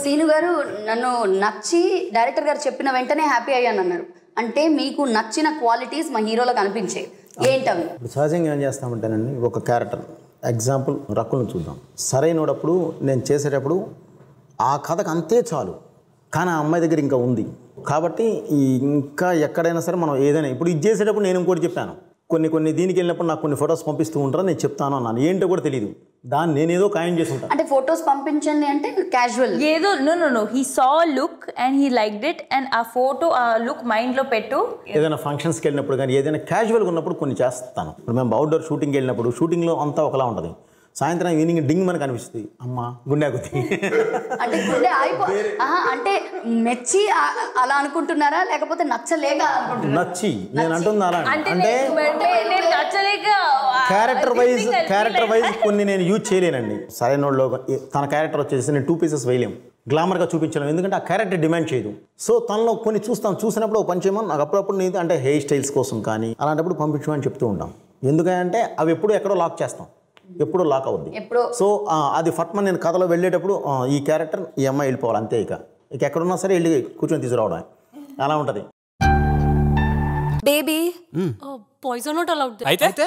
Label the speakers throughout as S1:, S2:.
S1: Scene గారు నన్ను నచ్చి డైరెక్టర్ గారు చెప్పిన వెంటనే హ్యాపీ అయ్యాను అన్నారు. అంటే మీకు నచ్చిన క్వాలిటీస్ మా హీరోలో కనిపించాయి ఏంటవి?
S2: సహజంగా ఏం చేస్తామంటేనండి, ఒక క్యారెక్టర్ ఎగ్జాంపుల్ రకుల్ని చూద్దాం. సరైనప్పుడు నేను చేసేటప్పుడు ఆ కథకు అంతే చాలు, కానీ ఆ అమ్మాయి దగ్గర ఇంకా ఉంది కాబట్టి ఇంకా ఎక్కడైనా సరే మనం ఏదైనా ఇప్పుడు ఇది చేసేటప్పుడు నేను ఇంకోటి చెప్పాను, కొన్ని దీనికి వెళ్ళినప్పుడు నాకు కొన్ని ఫొటోస్ పంపిస్తూ ఉంటారు, నేను చెప్తాను అన్నాను. ఏంటో కూడా తెలియదు, దాన్ని నేనేదో ఖాయం చేసి ఉంటాను.
S1: అంటే ఫొటోస్ పంపించండి అంటే క్యాజువల్
S3: ఏదో no he saw look and he liked it and ఆ ఫోటో ఆ లుక్ మైండ్ లో పెట్టు.
S2: ఏదైనా ఫంక్షన్స్కి వెళ్ళినప్పుడు కానీ ఏదైనా క్యాజువల్గా ఉన్నప్పుడు కొన్ని చేస్తాను. ఇప్పుడు మేము అవుట్డోర్ షూటింగ్కి వెళ్ళినప్పుడు షూటింగ్లో అంతా ఒకలా ఉంటుంది, సాయంత్రం ఈవినింగ్ డింగ్ మనకు అనిపిస్తుంది, అమ్మ గుండె ఆగుతుంది
S1: అంటే గుండె అంటే మెచ్చి అలా అనుకుంటున్నారా లేకపోతే నచ్చలేక అనుకుంటున్నారా?
S2: నచ్చి నేను అంటుంది అలా అంటే
S3: నచ్చలేక
S2: క్యారెక్టర్ వైజ్ కొన్ని నేను యూజ్ చేయలేనండి. సరైన వాళ్ళు తన క్యారెక్టర్ వచ్చేసి నేను 2 pieces వేయలేము, గ్లామర్గా చూపించలేము, ఎందుకంటే ఆ క్యారెక్టర్ డిమాండ్ చేయదు. సో తనలో కొన్ని చూసినప్పుడు ఒక పని చేయమని నాకు అప్పుడప్పుడు నేను అంటే హెయిర్ స్టైల్స్ కోసం కానీ అలాంటప్పుడు పంపించమని చెప్తూ ఉంటాం. ఎందుకంటే అవి ఎప్పుడు ఎక్కడో లాక్ చేస్తాం, ఎప్పుడో లాక్ అవుద్ది. సో అది ఫట్మన్ నేను కథలో వెళ్ళేటప్పుడు ఈ క్యారెక్టర్ ఈ అమ్మాయి వెళ్ళిపోవాలి అంతే, ఇక ఎక్కడున్నా సరే వెళ్ళి కూర్చొని తీసుకురావడం అలా ఉంటుంది.
S4: Baby poison not allowed.
S5: అయితే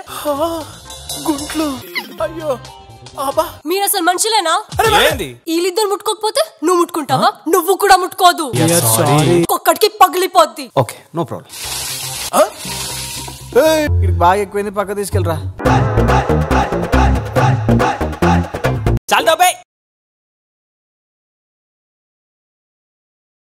S5: గుంట్లు అయ్యో అబ్బా
S4: మీరు అసలు మనుషులేనా?
S5: ఏంది
S4: వీళ్ళిద్దరు ముట్టుకోకపోతే నువ్వు ముట్టుకుంటావా? నువ్వు కూడా ముట్టుకోదు, ఒక్కడికి పగిలిపోద్ది.
S5: Okay no problem. ఇక్కడికి బాగా ఎక్కువైంది, పక్క తీసుకెళ్ళరా. చాలు బాయ్.